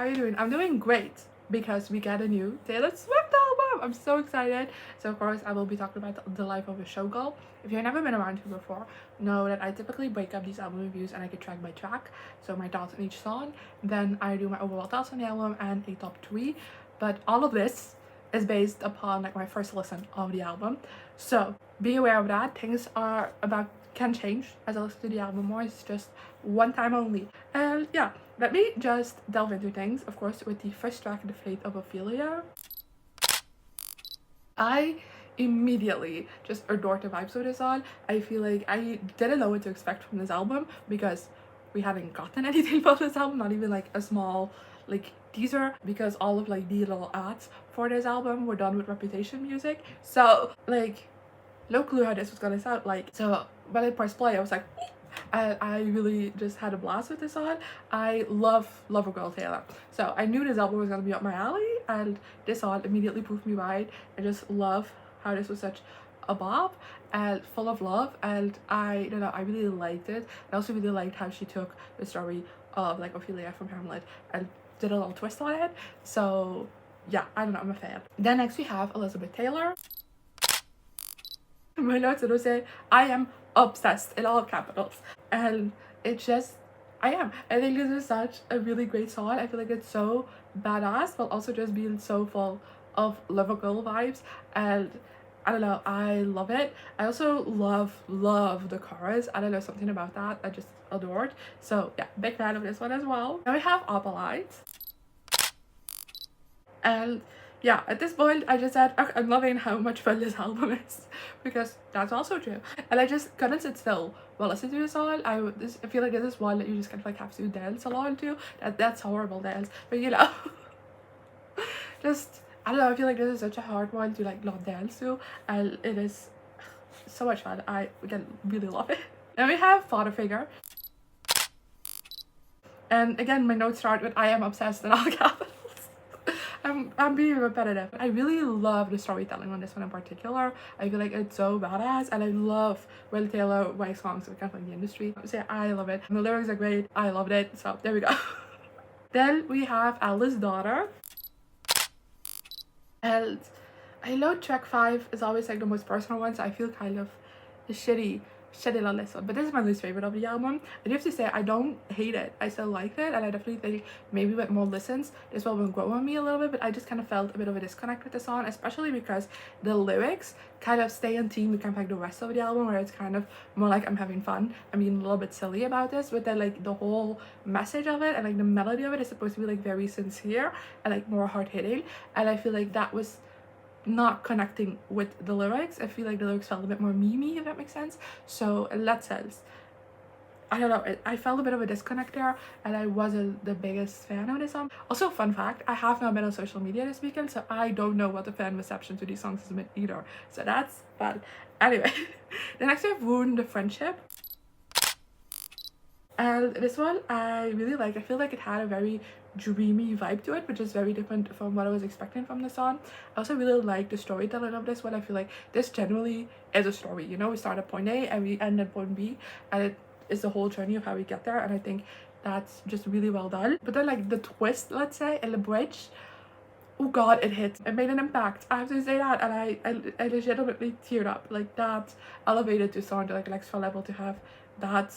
how are you doing? I'm doing great because we get a new Taylor Swift album. I'm so excited. So of course I will be talking about the life of a showgirl. If you've never been around here before, know that I typically break up these album reviews and I get track by track. So my thoughts on each song, then I do my overall thoughts on the album and a top 3. But all of this is based upon like my first listen of the album. So be aware of that. Things are about can change as I listen to the album more. It's just one time only. And yeah, let me just delve into things. Of course, with the first track, The Fate of Ophelia, I immediately just adored the vibes of this song. I feel like I didn't know what to expect from this album because we hadn't gotten anything from this album, not even like a small like teaser, because all of like the little ads for this album were done with Reputation music. So like no clue how this was gonna sound like. So when I pressed play, I was like, I really just had a blast with this song. I love Girl Taylor. So I knew this album was gonna be up my alley, and this song immediately proved me right. I just love how this was such a bop and full of love, and I don't know, I really liked it. I also really liked how she took the story of like Ophelia from Hamlet and did a little twist on it. So yeah, I don't know, I'm a fan. Then next we have Elizabeth Taylor. My notes it'll say I am obsessed in all capitals, and it's just I think this is such a really great song. I feel like it's so badass while also just being so full of Liverpool vibes, and I don't know, I love it. I also love the chorus. I don't know, something about that I just adored. So yeah, big fan of this one as well. Now we have Opalite, and yeah, at this point I just said, okay, I'm loving how much fun this album is, because that's also true. And I just couldn't sit still while listening to this song. I feel like this is one that you just kind of like have to dance along to. That's horrible dance, but you know, just I don't know, I feel like this is such a hard one to like not dance to, and it is so much fun. I again really love it. Then we have Father Figure, and again my notes start with I am obsessed in all capitals. I'm being repetitive. I really love the storytelling on this one in particular. I feel like it's so badass, and I love Will Taylor writes songs with kind of like the industry. So yeah, I love it. And the lyrics are great. I loved it. So there we go. Then we have Eldest Daughter. And I know track 5 is always like the most personal one, so I feel kind of shitty on this one, but this is my least favorite of the album. I do have to say I don't hate it. I still liked it, and I definitely think maybe with more listens this will grow on me a little bit, but I just kind of felt a bit of a disconnect with the song, especially because the lyrics kind of stay in theme with kind of like the rest of the album, where it's kind of more like I'm having fun, I'm being a little bit silly about this, but then like the whole message of it and like the melody of it is supposed to be like very sincere and like more hard-hitting, and I feel like that was not connecting with the lyrics. I feel like the lyrics felt a bit more memey, if that makes sense. So in that sense, I don't know, I felt a bit of a disconnect there, and I wasn't the biggest fan of this song. Also, fun fact, I have not been on social media this weekend, so I don't know what the fan reception to these songs has been either, so that's fun. Anyway, the next we have Ruin the Friendship, and this one I really like. I feel like it had a very dreamy vibe to it, which is very different from what I was expecting from the song. I also really like the storytelling of this one. I feel like this generally is a story, you know, we start at point A and we end at point B, and it is the whole journey of how we get there, and I think that's just really well done. But then like the twist, let's say, in the bridge, oh god, it hit. It made an impact, I have to say that, and I legitimately teared up. Like that elevated to song to like an extra level, to have that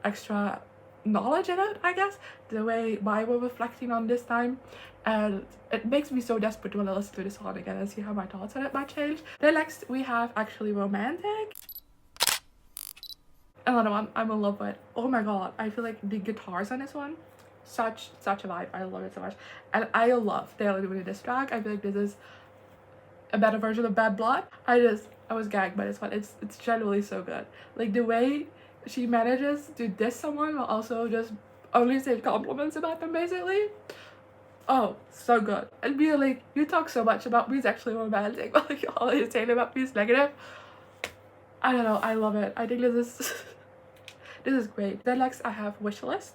extra knowledge in it, I guess, the way I was reflecting on this time, and it makes me so desperate to want to listen to this song again and see how my thoughts on it might change. Then next we have Actually Romantic, another one I'm in love with. Oh my god, I feel like the guitars on this one, such a vibe. I love it so much, and I love Taylor doing this track. I feel like this is a better version of Bad Blood. I was gagged by this one. It's generally so good, like the way she manages to diss someone while also just only say compliments about them, basically. Oh, so good. And be like, you talk so much about me is actually romantic, but like all you're saying about me is negative. I don't know, I love it. I think this is this is great. Then next I have Wishlist.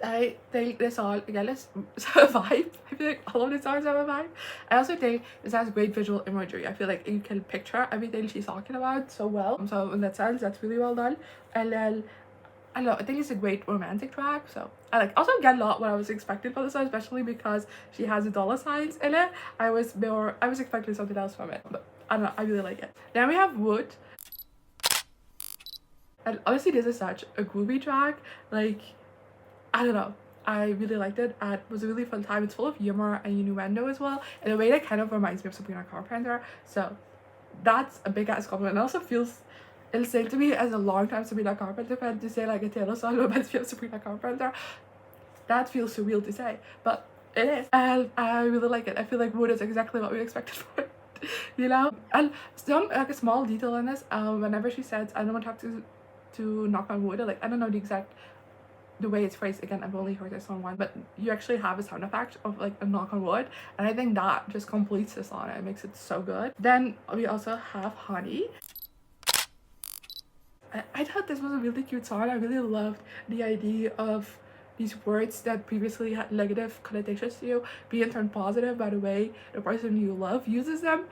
I think this song again is a vibe. I feel like all of the songs have a vibe. I also think this has great visual imagery. I feel like you can picture everything she's talking about so well. So in that sense, that's really well done. And then I don't know, I think it's a great romantic track. So I like also get a lot what I was expecting for this song, especially because she has the dollar signs in it. I was expecting something else from it, but I don't know, I really like it. Then we have Wood. And honestly, this is such a groovy track. Like, I don't know, I really liked it. It was a really fun time. It's full of humor and innuendo as well, in a way that kind of reminds me of Sabrina Carpenter. So that's a big ass compliment. It also feels insane to me as a long time Sabrina Carpenter fan to say like a Taylor song reminds me of Sabrina Carpenter. That feels surreal to say, but it is, and I really like it. I feel like Wood is exactly what we expected for it, you know. And some like a small detail in this, whenever she says I don't want to have to knock on wood, like I don't know the way it's phrased. Again, I've only heard this on one, but you actually have a sound effect of like a knock on wood, and I think that just completes the song. It makes it so good. Then we also have Honey. I thought this was a really cute song. I really loved the idea of these words that previously had negative connotations to you being turned positive by the way the person you love uses them.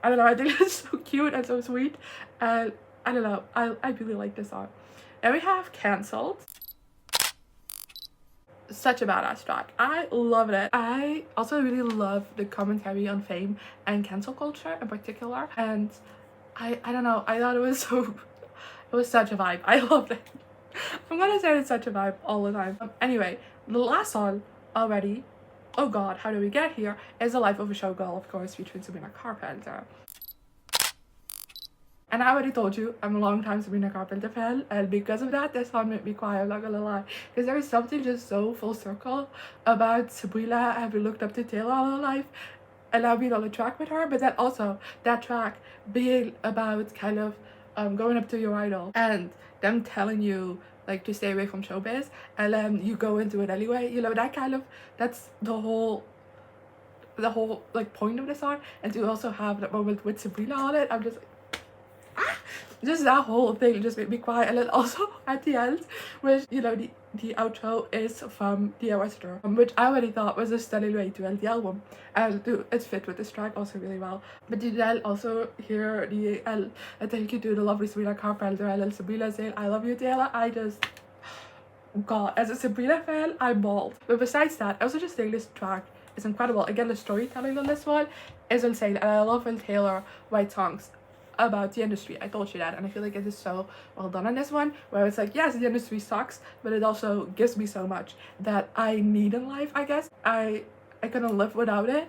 I don't know, I think it's so cute and so sweet, and I don't know, I really like this song. And we have Cancelled. Such a badass track. I loved it. I also really love the commentary on fame and cancel culture in particular, and I don't know, I thought it was so it was such a vibe. I loved it. I'm gonna say it's such a vibe all the time. Anyway, the last song already, oh god, how do we get here, is The Life of a Showgirl, of course, featuring Sabrina Carpenter. And I already told you, I'm a long time Sabrina Carpenter fan, and because of that, this song made me cry, I'm not gonna lie. Because there is something just so full circle about Sabrina having looked up to Taylor all her life, and now being on the track with her, but then also that track being about kind of going up to your idol and them telling you like to stay away from showbiz, and then you go into it anyway, you know, that kind of, that's the whole like point of the song. And to also have that moment with Sabrina on it, I'm just like, just that whole thing just made me cry. And then also at the end, which, you know, the outro is from The Eldest Daughter, which I already thought was a stunning way to end the album, and it's fit with this track also really well. But you then also hear the thank you to the lovely Sabrina Carpenter and then Sabrina saying I love you Taylor. I just, god, as a Sabrina fan, I bawled. But besides that, I also just think this track is incredible. Again, the storytelling on this one is insane, and I love when Taylor writes songs about the industry. I told you that, and I feel like it is so well done on this one, where it's like, yes, the industry sucks, but it also gives me so much that I need in life, I guess. I couldn't live without it.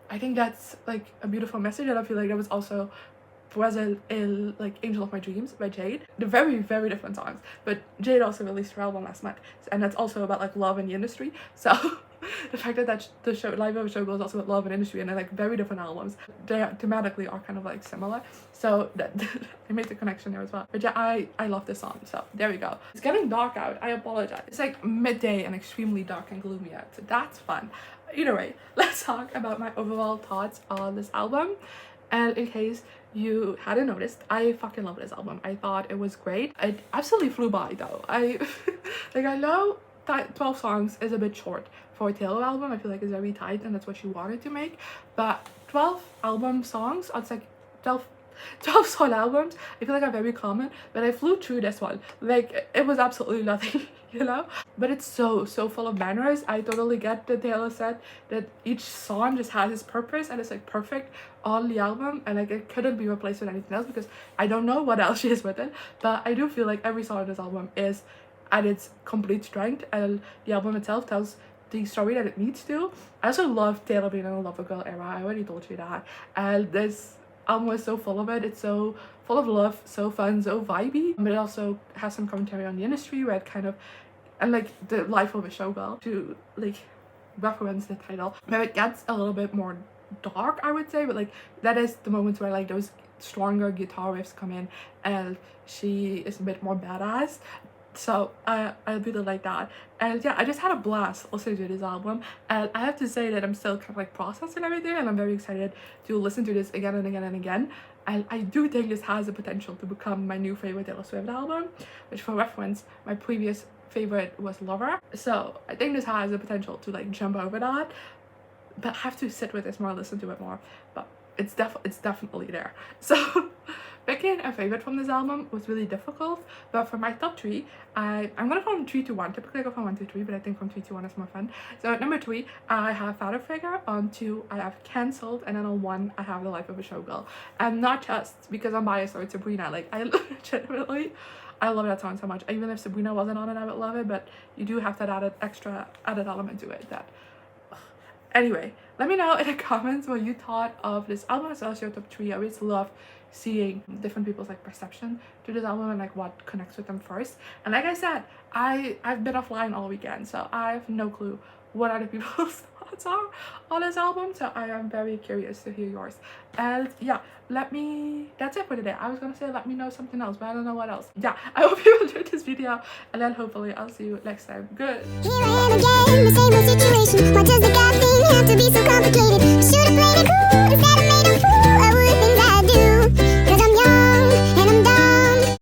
I think that's like a beautiful message, and I feel like that was also present in like Angel of My Dreams by Jade. They're very, very different songs, but Jade also released her album last month, and that's also about like love in the industry. So the fact that the show Life of a Showgirl is also about love and industry, and they're like very different albums, they thematically are kind of like similar, so that I made the connection there as well. But yeah, I love this song. So there we go. It's getting dark out, I apologize. It's like midday and extremely dark and gloomy out, so that's fun. Either way, let's talk about my overall thoughts on this album. And in case you hadn't noticed, I fucking love this album. I thought it was great. It absolutely flew by though. I like, I know that 12 songs is a bit short for a Taylor album. I feel like it's very tight, and that's what she wanted to make. But 12 album songs, it's like 12 song albums, I feel like are very common, but I flew through this one. Like, it was absolutely nothing, you know? But it's so full of bangers. I totally get that Taylor said that each song just has its purpose, and it's like perfect on the album, and like it couldn't be replaced with anything else, because I don't know what else she has with it. But I do feel like every song on this album is at its complete strength, and the album itself tells the story that it needs to. I also love Taylor being in a Lover Girl era. I already told you that, and this album was so full of it. It's so full of love, so fun, so vibey, but it also has some commentary on the industry where it kind of, and like the life of a showgirl, to like reference the title, where it gets a little bit more dark, I would say. But like that is the moments where like those stronger guitar riffs come in and she is a bit more badass. So I really like that. And yeah, I just had a blast listening to this album, and I have to say that I'm still kind of like processing everything, and I'm very excited to listen to this again and again and again. And I do think this has the potential to become my new favorite Taylor Swift album, which for reference, my previous favorite was Lover. So I think this has the potential to like jump over that, but I have to sit with this more, listen to it more. But it's definitely there. So Picking a favorite from this album was really difficult, but for my top 3, I'm gonna go from 3 to 1. Typically I go from 1 to 3, but I think from 3 to 1 is more fun. So at number 3, I have Fate of Ophelia. On 2, I have Cancelled, and then on 1, I have The Life of a Showgirl. And not just because I'm biased or Sabrina, like I legitimately, I love that song so much. Even if Sabrina wasn't on it, I would love it, but you do have that added element to it that. Anyway, let me know in the comments what you thought of this album as well as your top 3. I always love seeing different people's like perception to this album and like what connects with them first. And like I said, I've been offline all weekend, so I have no clue what other people's thoughts are on this album, so I am very curious to hear yours. And yeah, that's it for today. I was gonna say let me know something else, but I don't know what else. Yeah, I hope you enjoyed this video, and then hopefully I'll see you next time. Good. Here I am again, the same old situation. Why does the God thing have to be so complicated? Should have